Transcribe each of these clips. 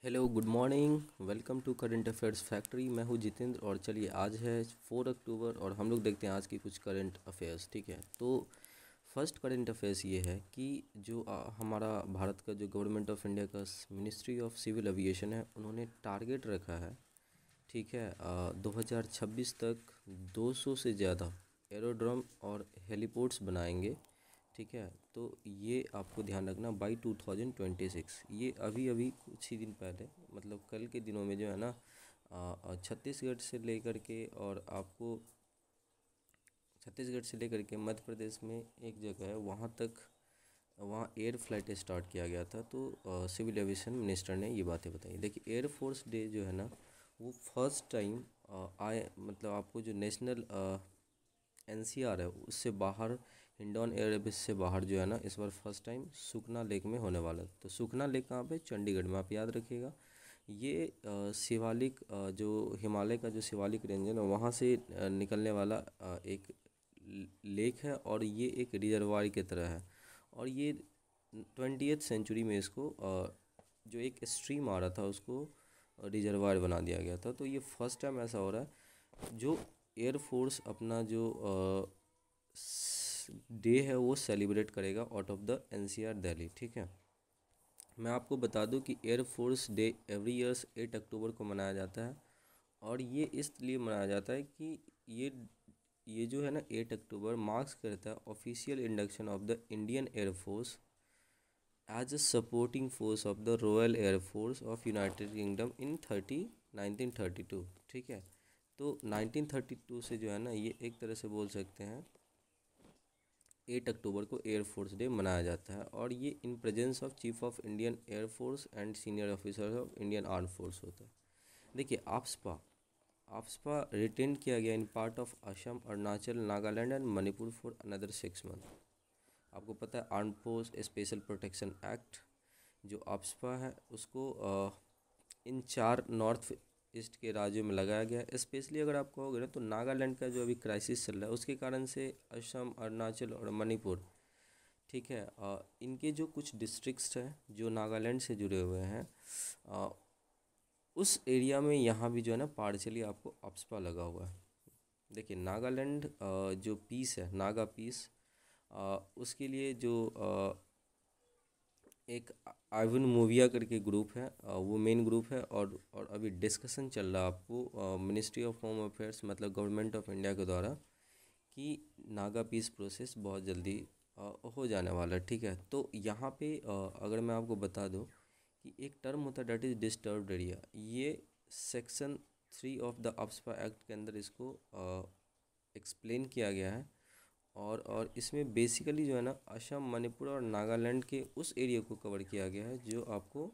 Hello good morning. Welcome to current affairs factory. मैं हूँ जितेंद्र और चलिए आज है 4 अक्टूबर और हम लोग देखते हैं आज की कुछ करंट अफेयर्स। ठीक है, तो फर्स्ट करंट अफेयर्स ये है कि जो हमारा भारत का जो गवर्नमेंट ऑफ इंडिया का मिनिस्ट्री ऑफ सिविल एविएशन है, उन्होंने टारगेट रखा है। ठीक है, 2026 तक 200 से ज़्यादा एरोड्रोम और हेलीपोर्ट्स बनाएंगे। ठीक है, तो ये आपको ध्यान रखना बाई 2026। ये अभी अभी कुछ ही दिन पहले, मतलब कल के दिनों में जो है ना, छत्तीसगढ़ से लेकर के और आपको छत्तीसगढ़ से लेकर के मध्य प्रदेश में एक जगह है, वहाँ तक वहाँ एयर फ्लाइट स्टार्ट किया गया था। तो सिविल एविएशन मिनिस्टर ने ये बातें बताई। देखिए, एयरफोर्स डे जो है ना, वो फर्स्ट टाइम आए, मतलब आपको जो नेशनल एनसीआर है उससे बाहर, हिंडौन एयरबेस से बाहर जो है ना, इस बार फर्स्ट टाइम सुखना लेक में होने वाला है। तो सुखना लेक कहाँ पे? चंडीगढ़ में। आप याद रखिएगा, ये शिवालिक, जो हिमालय का जो शिवालिक रेंज है ना, वहाँ से निकलने वाला एक लेक है और ये एक रिजर्वायर की तरह है। और ये 20th सेंचुरी में इसको जो एक स्ट्रीम आ रहा था उसको रिजर्वायर बना दिया गया था। तो ये फर्स्ट टाइम ऐसा हो रहा है। जो एयरफोर्स अपना जो डे है वो सेलिब्रेट करेगा out of the NCR Delhi. ठीक है, मैं आपको बता दूं कि एयरफोर्स डे एवरी ईयर्स 8 अक्टूबर को मनाया जाता है। और ये इसलिए मनाया जाता है कि ये ये जो है ना, 8 अक्टूबर मार्क्स करता है official induction of the Indian Air Force as a supporting force of the Royal Air Force of United Kingdom in 1932। ठीक है, तो 1932 से जो है ना, ये एक तरह से बोल सकते हैं 8 अक्टूबर को एयरफोर्स डे मनाया जाता है। और ये in presence of chief of Indian air force and senior officers of Indian arm force होता है। देखिए, आफ्सपा आफ्सपा रिटेन किया गया in part of Assam, Arunachal, Nagaland and Manipur for another 6 month. आपको पता है arm force special protection act, जो आफ्सपा है उसको इन 4 नॉर्थ ईस्ट के राज्यों में लगाया गया है। स्पेशली अगर आप कहोगे ना, तो नागालैंड का जो अभी क्राइसिस चल रहा है उसके कारण से असम, अरुणाचल और मणिपुर, ठीक है, इनके जो कुछ डिस्ट्रिक्ट्स हैं जो नागालैंड से जुड़े हुए हैं, अ, उस एरिया में यहाँ भी जो है ना पार्शली आपको अप्सपा लगा हुआ है। देखिए, नागालैंड जो पीस है, नागा पीस, उसके लिए जो एक आइवन मूविया करके ग्रुप है, वो मेन ग्रुप है। और अभी डिस्कशन चल रहा है आपको मिनिस्ट्री ऑफ होम अफेयर्स, मतलब गवर्नमेंट ऑफ इंडिया के द्वारा, कि नागा पीस प्रोसेस बहुत जल्दी हो जाने वाला है। ठीक है, तो यहाँ पे अगर मैं आपको बता दूँ कि एक टर्म होता है डेट इज़ डिस्टर्ब्ड एरिया, ये सेक्शन 3 ऑफ द अप्सपा एक्ट के अंदर इसको एक्सप्लेन किया गया है। और इसमें बेसिकली जो है ना, असम, मणिपुर और नागालैंड के उस एरिया को कवर किया गया है जो आपको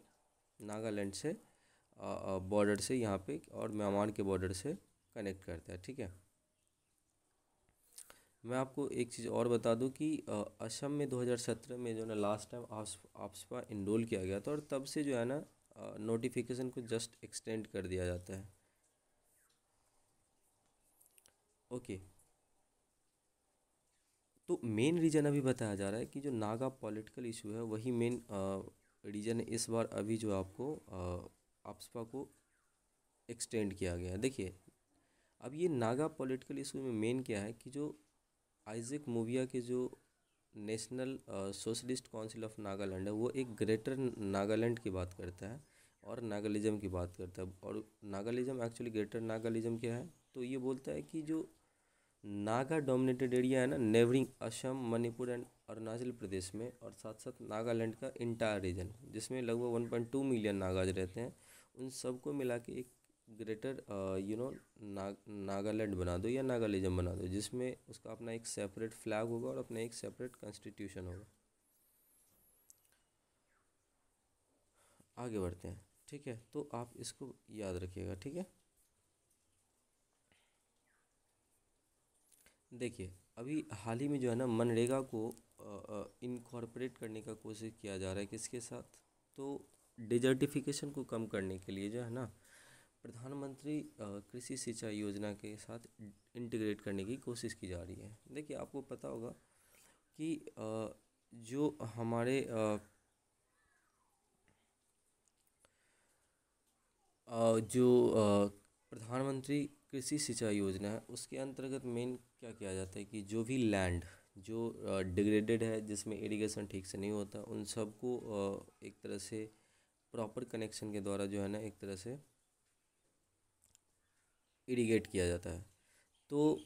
नागालैंड से बॉर्डर से यहाँ पे और म्यांमार के बॉर्डर से कनेक्ट करता है। ठीक है, मैं आपको एक चीज़ और बता दूं कि असम में 2017 में जो है ना, लास्ट टाइम आफ्सपा इनरोल किया गया था और तब से जो है ना, नोटिफिकेशन को जस्ट एक्सटेंड कर दिया जाता है। ओके, तो मेन रीज़न अभी बताया जा रहा है कि जो नागा पॉलिटिकल इशू है वही मेन रीज़न है इस बार अभी जो आपको आफ्सपा को एक्सटेंड किया गया है। देखिए, अब ये नागा पॉलिटिकल इशू में मेन क्या है कि जो आइजक मूविया के जो national socialist council of Nagaland है, वो एक ग्रेटर नागालैंड की बात करता है और नागालिज्म की बात करता है। और नागालिज्म एक्चुअली ग्रेटर नागालिज्म क्या है, तो ये बोलता है कि जो नागा डोमिनेटेड एरिया है ना, नेबरिंग असम, मणिपुर एंड अरुणाचल प्रदेश में, और साथ साथ नागालैंड का इंटायर रीजन जिसमें लगभग 1.2 मिलियन नागाज रहते हैं, उन सबको मिला के एक ग्रेटर नागालैंड बना दो या नागालिज्म बना दो, जिसमें उसका अपना एक सेपरेट फ्लैग होगा और अपना एक सेपरेट कॉन्स्टिट्यूशन होगा। आगे बढ़ते हैं। ठीक है, तो आप इसको याद रखिएगा। ठीक है, देखिए, अभी हाल ही में जो है ना, मनरेगा को इनकॉर्पोरेट करने का कोशिश किया जा रहा है। किसके साथ? तो डिजर्टिफिकेशन को कम करने के लिए जो है ना, प्रधानमंत्री कृषि सिंचाई योजना के साथ इंटीग्रेट करने की कोशिश की जा रही है। देखिए, आपको पता होगा कि जो हमारे जो प्रधानमंत्री कृषि सिंचाई योजना है उसके अंतर्गत मेन क्या किया जाता है कि जो भी लैंड जो डिग्रेडेड है जिसमें इरिगेशन ठीक से नहीं होता उन सबको एक तरह से प्रॉपर कनेक्शन के द्वारा जो है ना एक तरह से इरिगेट किया जाता है। तो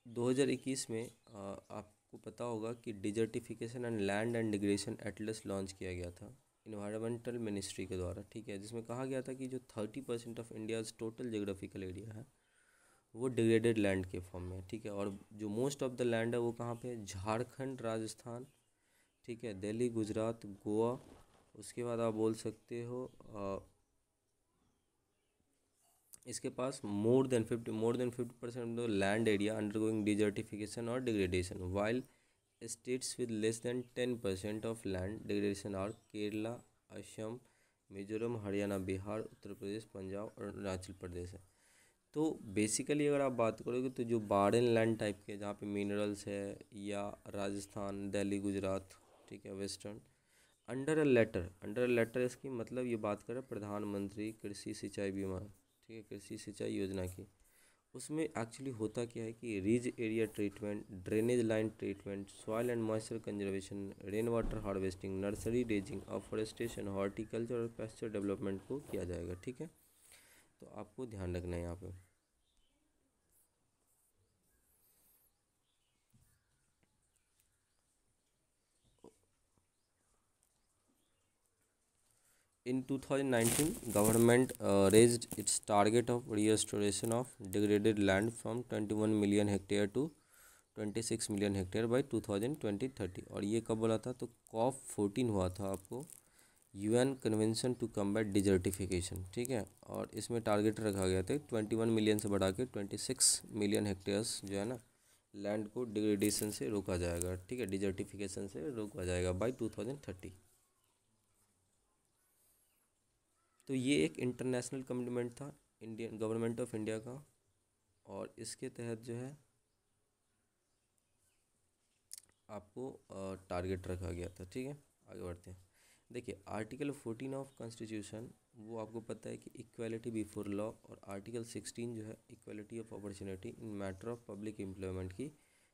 2021 में आपको पता होगा कि desertification and land and degradation Atlas launch किया गया था इन्वायरमेंटल मिनिस्ट्री के द्वारा, ठीक है, जिसमें कहा गया था कि जो 30% of India's total geographical area है वो डिग्रेडेड लैंड के फॉर्म में है, ठीक है, और जो मोस्ट ऑफ द लैंड है वो कहाँ पे है, झारखंड, राजस्थान, ठीक है, दिल्ली, गुजरात, गोवा। उसके बाद आप बोल सकते हो इसके पास more than 50% of the land area undergoing desertification और degradation, while states with less than 10% of land degradation are Kerala, Assam, Mizoram, Haryana, Bihar, Uttar Pradesh, Punjab और अरुणाचल प्रदेश है। तो बेसिकली अगर आप बात करोगे तो जो बार्डन लैंड टाइप के जहाँ पे मिनरल्स है, या राजस्थान, दिल्ली, गुजरात, ठीक है, वेस्टर्न, अंडर अ लेटर इसकी मतलब ये बात करें प्रधानमंत्री कृषि सिंचाई बीमा, ठीक है, कृषि सिंचाई योजना की, उसमें एक्चुअली होता क्या है कि ridge area treatment, drainage line treatment, soil and moisture conservation, rain water harvesting, nursery raising, afforestation, horticulture और पेस्चर डेवलपमेंट को किया जाएगा, ठीक है। तो आपको ध्यान रखना है यहाँ पे। In 2019, government raised its target of restoration of degraded land from 21 million hectare to 26 million hectare by 2020-30। और ये कब बोला था, तो COP14 हुआ था आपको, UN convention to combat desertification, ठीक है, और इसमें टारगेट रखा गया था 21 मिलियन से बढ़ा के 26 मिलियन हेक्टेयर्स जो है ना लैंड को डिग्रेडेशन से रोका जाएगा, ठीक है, डिजर्टिफिकेशन से रोका जाएगा बाई 2030। तो ये एक इंटरनेशनल कमिटमेंट था इंडियन गवर्नमेंट ऑफ इंडिया का, और इसके तहत जो है आपको टारगेट रखा गया था, ठीक है। आगे बढ़ते हैं। देखिए आर्टिकल 14 ऑफ कॉन्स्टिट्यूशन, वो आपको पता है कि इक्वालिटी बिफोर लॉ, और आर्टिकल 16 जो है equality of opportunity in matter of public employment की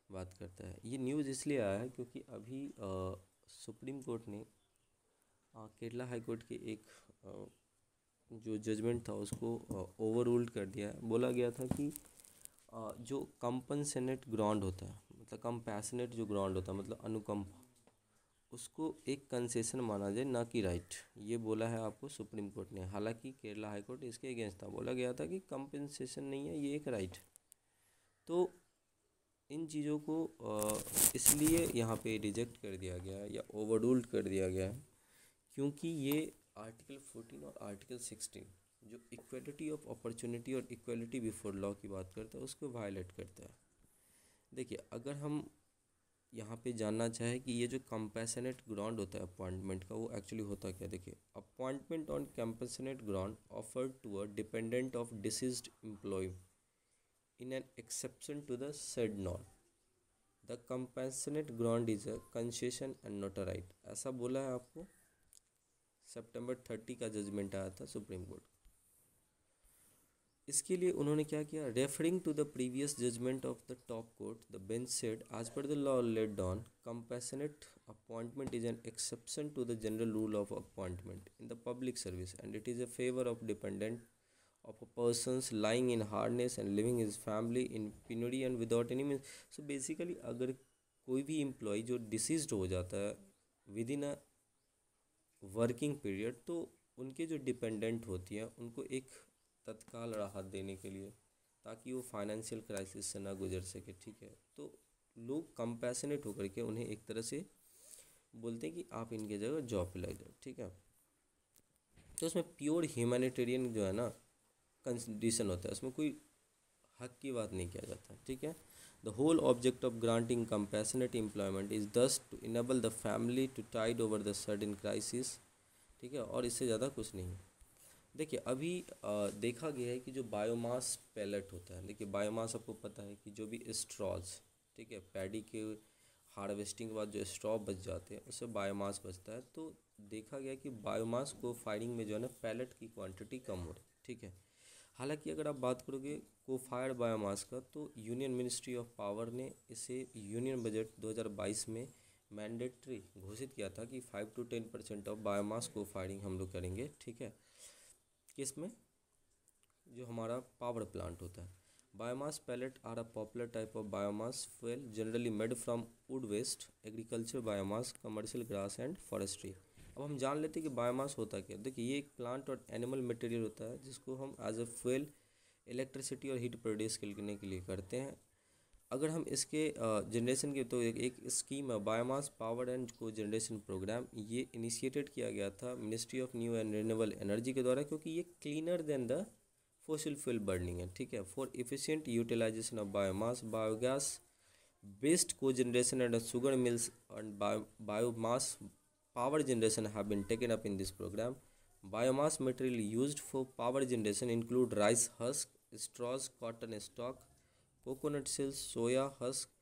बात करता है। ये न्यूज़ इसलिए आया है क्योंकि अभी सुप्रीम कोर्ट ने केरला हाई कोर्ट के एक जो जजमेंट था उसको ओवर रूल्ड कर दिया है। बोला गया था कि जो कंपनसेनेट ग्राउंड होता है, मतलब कंपैशनेट जो ग्राउंड होता है, मतलब अनुकंप, उसको एक कंसेशन माना जाए, ना कि राइट। ये बोला है आपको सुप्रीम कोर्ट ने। हालांकि केरला हाई कोर्ट इसके अगेंस्ट था, बोला गया था कि कंपनसेशन नहीं है, ये एक राइट। तो इन चीज़ों को इसलिए यहाँ पे रिजेक्ट कर दिया गया है या ओवर रूल्ड कर दिया गया है क्योंकि ये आर्टिकल 14 और आर्टिकल 16 जो इक्वलिटी ऑफ अपॉर्चुनिटी और इक्वलिटी बिफोर लॉ की बात करता है उसको वायलेट करता है। देखिए अगर हम यहाँ पे जानना चाहे कि ये जो कंपैशनेट ग्राउंड होता है अपॉइंटमेंट का, वो एक्चुअली होता क्या। देखिए appointment on compassionate ground offered to a dependent of deceased employ in an exception to the said नॉन, the compassionate ground is a concession and not a right. ऐसा बोला है आपको, सितंबर 30 का जजमेंट आया था सुप्रीम कोर्ट। इसके लिए उन्होंने क्या किया, referring to the previous judgment of the top court, the bench said as per the law laid down compassionate appointment is an exception to the general rule of appointment in the public service and it is a favor of dependent of a person's lying in hardness and living his family in penury and without any means। so basically अगर कोई भी employ जो deceased हो जाता है with in a working period, तो उनके जो डिपेंडेंट होती हैं उनको एक तत्काल राहत देने के लिए, ताकि वो फाइनेंशियल क्राइसिस से ना गुजर सके, ठीक है। तो लोग कंपैशनेट होकर के उन्हें एक तरह से बोलते हैं कि आप इनके जगह जॉब पे लग जाओ, ठीक है। तो उसमें प्योर ह्यूमैनिटेरियन जो है ना कंडीशन होता है, उसमें कोई हक की बात नहीं किया जाता, ठीक है। The whole object of granting compassionate employment is thus to enable the family to tide over the sudden crisis, ठीक है, और इससे ज़्यादा कुछ नहीं। देखिए अभी देखा गया है कि जो बायोमास पैलेट होता है, देखिए बायोमास आपको पता है कि जो भी स्ट्रॉज, ठीक है, पैडी के हार्वेस्टिंग के बाद जो स्ट्रॉ बच जाते हैं उससे बायोमास बचता है। तो देखा गया कि बायोमास को फायरिंग में जो है ना पैलेट की क्वांटिटी कम हो रही है, ठीक है। हालांकि अगर आप बात करोगे को फायर बायोमास का, तो यूनियन मिनिस्ट्री ऑफ पावर ने इसे यूनियन बजट 2022 में मैंडेटरी घोषित किया था कि 5 to 10% ऑफ बायोमास को फायरिंग हम लोग करेंगे, ठीक है। किस में? जो हमारा पावर प्लांट होता है। Biomass pellet are a popular type of biomass fuel generally made from wood waste, agriculture biomass, commercial grass and forestry. अब हम जान लेते हैं कि बायोमास होता क्या है। देखिए, ये एक प्लांट और एनिमल मटेरियल होता है जिसको हम एज अ फ्यूल इलेक्ट्रिसिटी और हीट प्रोड्यूस करने के लिए करते हैं। अगर हम इसके जनरेशन के, तो एक स्कीम है biomass power and cogeneration programme. ये इनिशिएटेड किया गया था ministry of new and renewable energy के द्वारा, क्योंकि ये cleaner than the fossil fuel burning है, ठीक है। For efficient utilisation of biomass, biogas based cogeneration and sugar mills and biomass power generation have been taken up in this program. Biomass material used for power generation include rice husk, straws, cotton stalk, coconut shells, soya husk।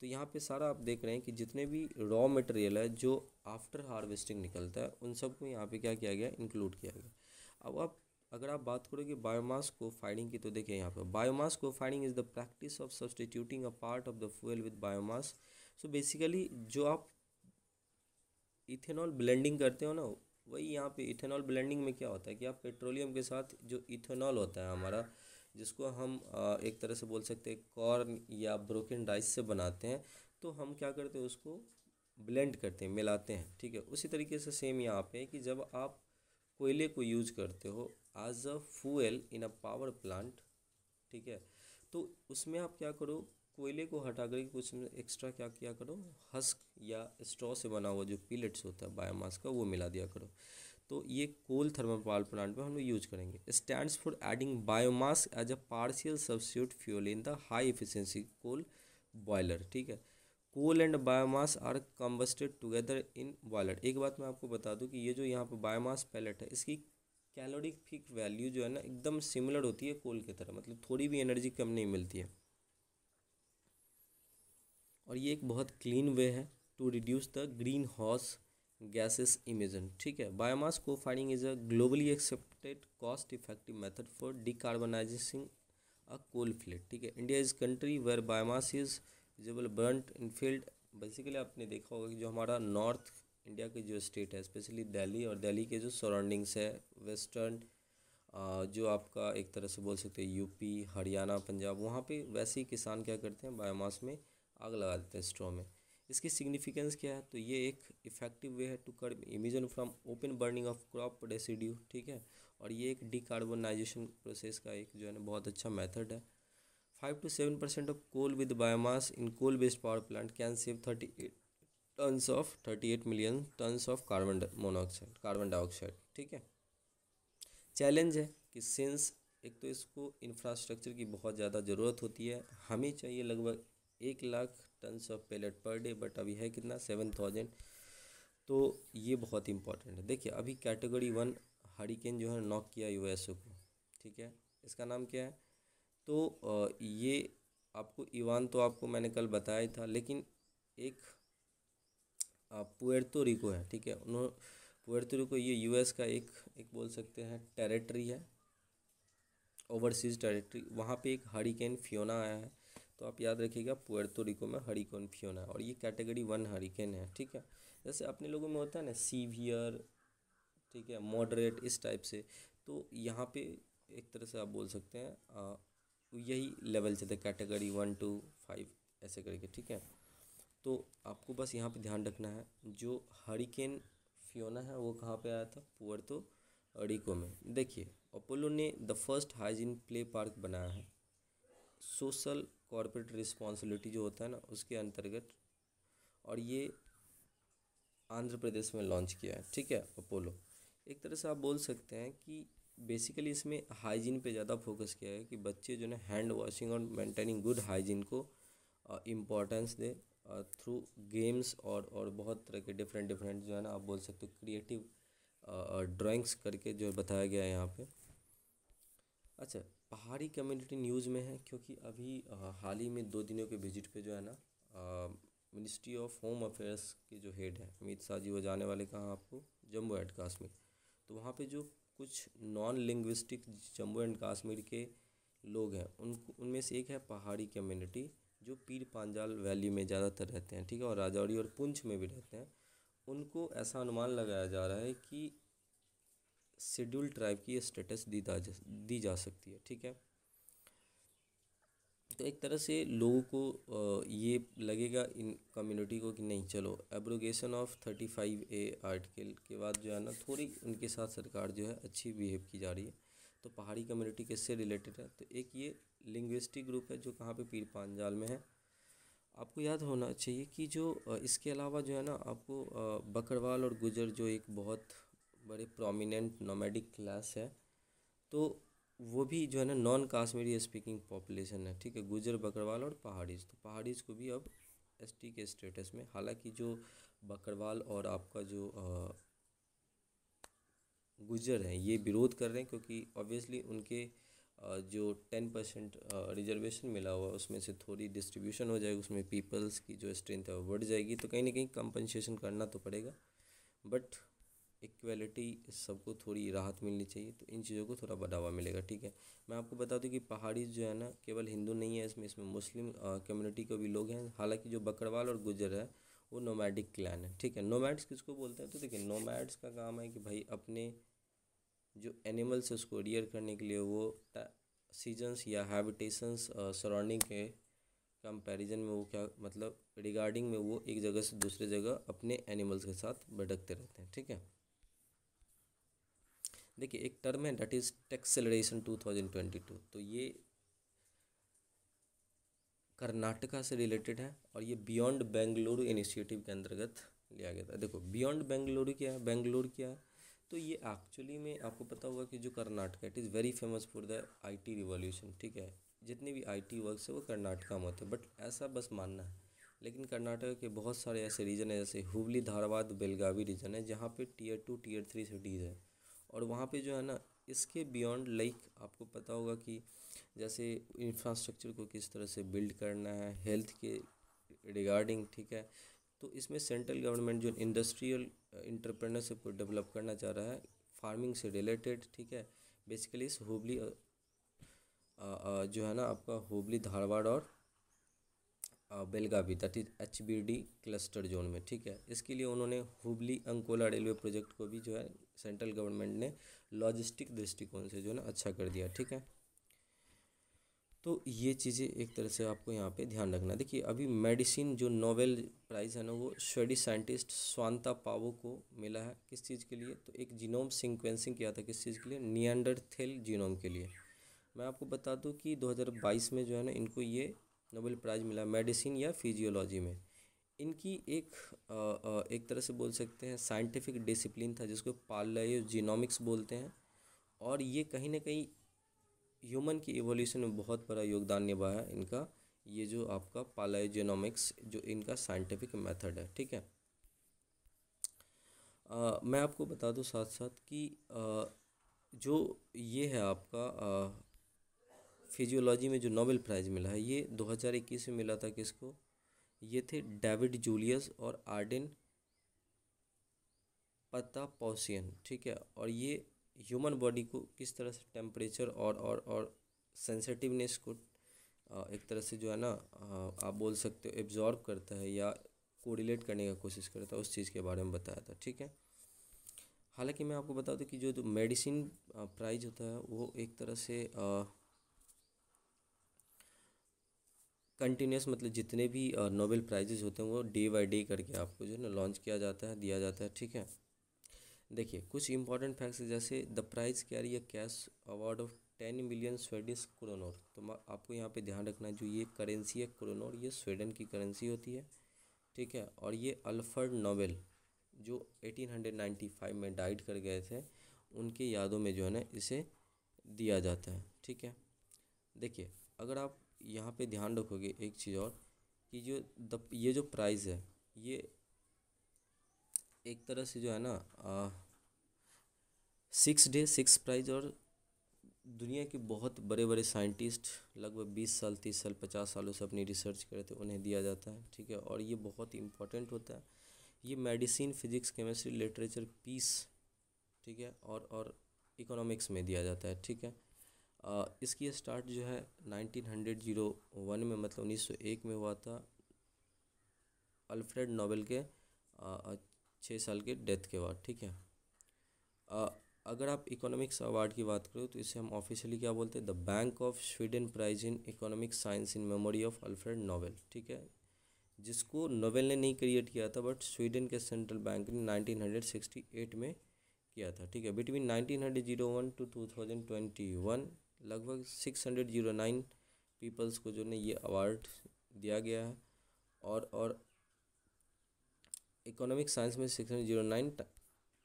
तो यहाँ पे सारा आप देख रहे हैं कि जितने भी रॉ मटेरियल है जो आफ्टर हार्वेस्टिंग निकलता है, उन सबको यहाँ पे क्या किया गया, इंक्लूड किया गया। अब आप अगर आप बात करोगे बायोमास को फायरिंग की, तो देखिए यहाँ पे बायोमास को firing is the practice of substituting a part of the fuel with biomass. So basically जो आप इथेनॉल ब्लेंडिंग करते हो ना, वही यहाँ पे इथेनॉल ब्लेंडिंग में क्या होता है कि आप पेट्रोलियम के साथ जो इथेनॉल होता है हमारा, जिसको हम एक तरह से बोल सकते हैं कॉर्न या ब्रोकन राइस से बनाते हैं, तो हम क्या करते हैं, उसको ब्लेंड करते हैं, मिलाते हैं, ठीक है। उसी तरीके से सेम यहाँ पे है कि जब आप कोयले को यूज करते हो as a fuel in a power plant, ठीक है, तो उसमें आप क्या करो, कोयले को हटा कर कुछ एक्स्ट्रा क्या किया करो, हस्क या स्ट्रॉ से बना हुआ जो पिलेट्स होता है बायोमास का, वो मिला दिया करो। तो ये कोल थर्मल पावर प्लांट में हम लोग यूज करेंगे। Stands for adding biomass as a partial substitute fuel in the high efficiency coal boiler, ठीक है। Coal and biomass are combusted together in boiler. एक बात मैं आपको बता दूं कि ये जो यहाँ पर बायोमास पैलेट है, इसकी कैलोरीफिक वैल्यू जो है ना एकदम सिमिलर होती है कोल की तरह, मतलब थोड़ी भी एनर्जी कम नहीं मिलती है। और ये एक बहुत क्लीन वे है to reduce the green house gases emission, ठीक है। Biomass cofiring is a globally accepted cost effective method for decarbonising a coal fleet, ठीक है। India is country where biomass is visible burnt in field. Basically आपने देखा होगा कि जो हमारा नॉर्थ इंडिया के जो स्टेट है, स्पेशली दिल्ली और दिल्ली के जो सराउंडिंग्स है, वेस्टर्न जो आपका एक तरह से बोल सकते हैं यूपी, हरियाणा, पंजाब, वहाँ पे वैसे ही किसान क्या करते हैं, बायोमास में आग लगा देते हैं स्ट्रॉ में। इसकी सिग्निफिकेंस क्या है, तो ये एक इफेक्टिव वे है to curb emission from open burning of crop residue, ठीक है। और ये एक डिकार्बोनाइजेशन प्रोसेस का एक जो है ना बहुत अच्छा मेथड है। 5 to 7% of coal with biomass in coal based power plant can save 38 million tons of carbon dioxide, ठीक है। चैलेंज है कि सिंस एक तो इसको इंफ्रास्ट्रक्चर की बहुत ज़्यादा ज़रूरत होती है, हमें चाहिए लगभग 1 lakh tons of pellet per day, but अभी है कितना, 7,000। तो ये बहुत इंपॉर्टेंट है। देखिए, अभी कैटेगरी 1 हरिकेन जो है नॉक किया यूएसओ को, ठीक है। इसका नाम क्या है, तो ये आपको इवान तो आपको मैंने कल बताया ही था, लेकिन एक पुएर्तो रिको है, ठीक है। पुएर्तो रिको ये यूएस का एक एक बोल सकते हैं टेरिटरी है, ओवरसीज टेरिटरी। वहाँ पे एक हरिकेन फियोना आया है, तो आप याद रखिएगा पुएर्तो रिको में हरिकेन फियोना है, और ये कैटेगरी 1 हरिकेन है, ठीक है। जैसे अपने लोगों में होता है ना सीवियर, ठीक है, मॉडरेट, इस टाइप से। तो यहाँ पे एक तरह से आप बोल सकते हैं यही लेवल चलते कैटेगरी 1 to 5 ऐसे करके, ठीक है। तो आपको बस यहाँ पे ध्यान रखना है, जो हरिकेन फियोना है वो कहाँ पे आया था, पुएर्तो रिको में। देखिए, अपोलो ने the first hygiene play park बनाया है सोशल कॉर्पोरेट रिस्पॉन्सिबिलिटी जो होता है ना उसके अंतर्गत, और ये आंध्र प्रदेश में लॉन्च किया है, ठीक है, अपोलो। एक तरह से आप बोल सकते हैं कि बेसिकली इसमें हाइजीन पे ज़्यादा फोकस किया है कि बच्चे जो है हैंड वॉशिंग और मेंटेनिंग गुड हाइजीन को इम्पोर्टेंस दे थ्रू गेम्स और बहुत तरह के डिफरेंट डिफरेंट जो है ना आप बोल सकते हो क्रिएटिव ड्राइंग्स करके जो बताया गया है यहाँ पे। अच्छा, पहाड़ी कम्युनिटी न्यूज़ में है क्योंकि अभी हाल ही में 2 दिनों के विजिट पे जो है ना मिनिस्ट्री ऑफ होम अफेयर्स के जो हेड हैं अमित शाह जी, वो जाने वाले कहाँ आपको जम्मू एंड कश्मीर। तो वहाँ पे जो कुछ non linguistic Jammu and Kashmir के लोग हैं, उनमें से एक है पहाड़ी कम्युनिटी, जो पीर पांजाल वैली में ज़्यादातर रहते हैं, ठीक है, और राजौरी और पुंछ में भी रहते हैं। उनको ऐसा अनुमान लगाया जा रहा है कि शेड्यूल ट्राइब की स्टेटस दी जा सकती है, ठीक है। तो एक तरह से लोगों को ये लगेगा इन कम्युनिटी को कि नहीं, चलो एब्रोगेशन ऑफ 35A आर्टिकल के बाद जो है ना, थोड़ी उनके साथ सरकार जो है अच्छी बिहेव की जा रही है। तो पहाड़ी कम्युनिटी किससे रिलेटेड है? तो एक ये लिंग्विस्टिक ग्रुप है जो कहाँ पे, पीर पांजाल में है। आपको याद होना चाहिए कि जो इसके अलावा जो है ना, आपको बकरवाल और गुजर जो एक बहुत बड़े प्रोमिनेंट नोमैडिक क्लास है, तो वो भी जो है ना नॉन काश्मीरी स्पीकिंग पॉपुलेशन है, ठीक है, गुजर, बकरवाल और पहाड़ीज। तो पहाड़ीज को भी अब एसटी के स्टेटस में, हालांकि जो बकरवाल और आपका जो गुजर हैं ये विरोध कर रहे हैं, क्योंकि ऑब्वियसली उनके जो 10% रिजर्वेशन मिला हुआ है उसमें से थोड़ी डिस्ट्रीब्यूशन हो जाएगी, उसमें पीपल्स की जो स्ट्रेंथ है वो बढ़ जाएगी, तो कहीं ना कहीं कंपनसेशन करना तो पड़ेगा। बट इक्वलिटी, सबको थोड़ी राहत मिलनी चाहिए, तो इन चीज़ों को थोड़ा बढ़ावा मिलेगा, ठीक है। मैं आपको बता दूं कि पहाड़ी जो है ना, केवल हिंदू नहीं है इसमें मुस्लिम कम्युनिटी के भी लोग हैं। हालांकि जो बकरवाल और गुजर है वो नोमैडिक क्लैन है, ठीक है। नोमैड्स किसको बोलते हैं? तो देखिए, नोमैड्स का काम है कि भाई अपने जो एनिमल्स है उसको रियर करने के लिए वो सीजन्स या हैबिटेशंस सराउंडिंग के कंपैरिजन में वो क्या मतलब रिगार्डिंग में वो एक जगह से दूसरे जगह अपने एनिमल्स के साथ भटकते रहते हैं, ठीक है। देखिए, एक टर्म है दैट इज टेक्सेलरेशन 2022, तो ये कर्नाटका से रिलेटेड है और ये बियॉन्ड बेंगलुरु इनिशिएटिव के अंतर्गत लिया गया था। देखो, बियॉन्ड बेंगलुरु क्या है, बेंगलुरु क्या है? तो ये एक्चुअली में आपको पता होगा कि जो Karnataka, it is very famous for the IT revolution, ठीक है। जितने भी आईटी वर्क्स है वो कर्नाटका में होते हैं, बट ऐसा बस मानना है। लेकिन कर्नाटका के बहुत सारे ऐसे रीजन है, जैसे हुबली, धारवाड़, बेलगावी रीजन है, जहाँ पे Tier 2 Tier 3 सिटीज़ है। और वहाँ पे जो है ना, इसके बियॉन्ड लाइक आपको पता होगा कि जैसे इंफ्रास्ट्रक्चर को किस तरह से बिल्ड करना है, हेल्थ के रिगार्डिंग, ठीक है। तो इसमें सेंट्रल गवर्नमेंट जो इंडस्ट्रियल इंटरप्रेन्योरशिप को डेवलप करना चाह रहा है, फार्मिंग से रिलेटेड, ठीक है। बेसिकली इस हुबली जो है ना आपका हुबली, धारवाड़ और Belagavi, that is HBD cluster zone में, ठीक है। इसके लिए उन्होंने हुबली अंकोला रेलवे प्रोजेक्ट को भी जो है सेंट्रल गवर्नमेंट ने लॉजिस्टिक दृष्टिकोण से जो है ना अच्छा कर दिया, ठीक है। तो ये चीज़ें एक तरह से आपको यहाँ पे ध्यान रखना। देखिए, अभी मेडिसिन जो नोबेल प्राइज़ है ना, वो स्वीडिश साइंटिस्ट स्वांता पावो को मिला है। किस चीज़ के लिए? तो एक जीनोम सीक्वेंसिंग किया था, किस चीज़ के लिए? निएंडरथैल जीनोम के लिए। मैं आपको बता दूं कि 2022 में जो है ना इनको ये नोबेल प्राइज़ मिला मेडिसिन या फिजियोलॉजी में। इनकी एक तरह से बोल सकते हैं साइंटिफिक डिसिप्लिन था, जिसको पालियोजेनोमिक्स बोलते हैं। और ये कहीं ना कहीं ह्यूमन की इवोल्यूशन में बहुत बड़ा योगदान निभाया है इनका, ये जो आपका पालायोजेनोमिक्स जो इनका साइंटिफिक मेथड है, ठीक है। मैं आपको बता दूं साथ साथ कि जो ये है आपका फिजियोलॉजी में जो नोबेल प्राइज़ मिला है, ये 2021 में मिला था। किसको? ये थे डेविड जूलियस और आर्डेन पतापौसियन, ठीक है। और ये ह्यूमन बॉडी को किस तरह से टेम्परेचर और सेंसिटिवनेस को एक तरह से जो है ना आप बोल सकते हो एब्जॉर्ब करता है या कोरिलेट करने का कोशिश करता है, उस चीज़ के बारे में बताया था, ठीक है। हालांकि मैं आपको बता दूं कि जो मेडिसिन प्राइज होता है वो एक तरह से कंटिन्यूस, मतलब जितने भी नोबेल प्राइजेज होते हैं वो डे बाय डे करके आपको जो है ना लॉन्च किया जाता है, दिया जाता है, ठीक है। देखिए, कुछ इंपॉर्टेंट फैक्ट्स जैसे the prize carry a cash award of 10 million Swedish kronor. तो आपको यहाँ पे ध्यान रखना है, जो ये करेंसी है क्रोनोर, ये स्वीडन की करेंसी होती है, ठीक है। और ये अल्फ्रेड नोबेल जो 1895 में डाइड कर गए थे, उनके यादों में जो है ना इसे दिया जाता है, ठीक है। देखिए, अगर आप यहाँ पे ध्यान रखोगे एक चीज़ और, कि ये जो प्राइज़ है ये एक तरह से जो है ना 6 डे 6 प्राइज़, और दुनिया के बहुत बड़े बड़े साइंटिस्ट लगभग 20 साल 30 साल 50 सालों से अपनी रिसर्च करते उन्हें दिया जाता है, ठीक है। और ये बहुत इम्पोर्टेंट होता है ये medicine, physics, chemistry, literature, peace, ठीक है, और इकोनॉमिक्स में दिया जाता है, ठीक है। इसकी स्टार्ट जो है 1901 में, मतलब 1901 में हुआ था, अल्फ्रेड नोबेल के 6 साल के डेथ के बाद, ठीक है। अ, अगर आप इकोनॉमिक्स अवार्ड की बात करो तो इसे हम ऑफिशियली क्या बोलते हैं, the bank of Sweden prize in economic science in memory of Alfred Nobel, ठीक है, जिसको नोबेल ने नहीं क्रिएट किया था बट स्वीडन के सेंट्रल बैंक ने 1968 में किया था, ठीक है। बिटवीन 1901 टू 2021 लगभग 609 पीपल्स को जो ने ये अवार्ड दिया गया है, और इकोनॉमिक साइंस में 609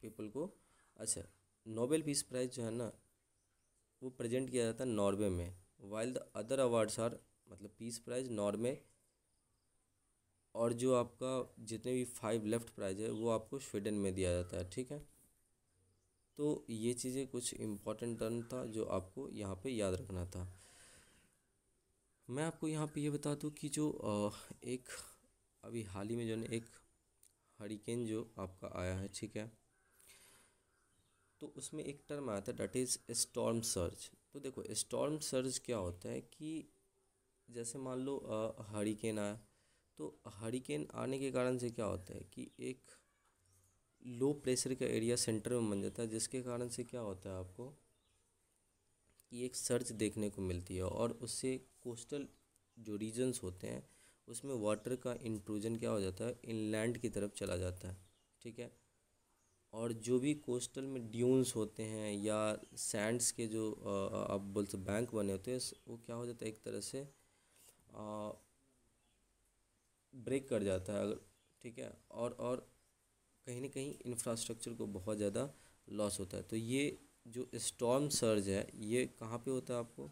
पीपल को। अच्छा, नोबेल पीस प्राइज़ जो है ना वो प्रेजेंट किया जाता है नॉर्वे में, while the other awards are, मतलब पीस प्राइज़ नॉर्वे, और जो आपका जितने भी 5 लेफ्ट प्राइज़ है वो आपको स्वीडन में दिया जाता है, ठीक है। तो ये चीज़ें कुछ इम्पोर्टेंट टर्म था जो आपको यहाँ पे याद रखना था। मैं आपको यहाँ पे ये बता दूँ कि जो एक अभी हाल ही में जो है एक हरिकेन जो आपका आया है, ठीक है, तो उसमें एक टर्म आया था डैट इज़ स्टॉर्म सर्ज। तो देखो स्टॉर्म सर्ज क्या होता है कि जैसे मान लो हरिकेन आया, तो हरिकेन आने के कारण से क्या होता है कि एक लो प्रेशर का एरिया सेंटर में बन जाता है, जिसके कारण से क्या होता है आपको कि एक सर्ज देखने को मिलती है, और उससे कोस्टल जो रीजन्स होते हैं उसमें वाटर का इंट्रूजन क्या हो जाता है, इनलैंड की तरफ चला जाता है, ठीक है। और जो भी कोस्टल में ड्यून्स होते हैं या सैंड्स के जो आप बोल सकते बैंक बने होते हैं, वो क्या हो जाता है एक तरह से ब्रेक कर जाता है अगर, ठीक है, और कहीं ना कहीं इंफ्रास्ट्रक्चर को बहुत ज़्यादा लॉस होता है। तो ये जो स्टॉर्म सर्ज है ये कहाँ पे होता है आपको,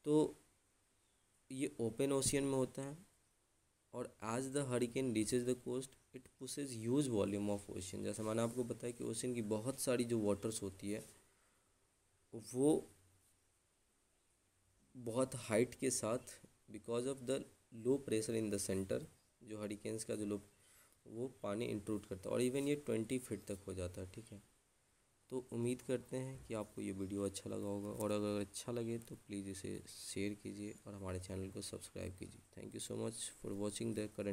तो ये ओपन ओशियन में होता है, और as the hurricane reaches the coast it pushes huge volume of ocean. जैसे मैंने आपको बताया कि ओशन की बहुत सारी जो वाटर्स होती है वो बहुत हाइट के साथ, because of the low pressure in the centre, जो हरिकेन्स का जो लो, वो पानी इंट्रूड करता है, और इवन ये 20 फीट तक हो जाता है, ठीक है। तो उम्मीद करते हैं कि आपको ये वीडियो अच्छा लगा होगा, और अगर अच्छा लगे तो प्लीज़ इसे शेयर कीजिए और हमारे चैनल को सब्सक्राइब कीजिए। Thank you so much for watching the current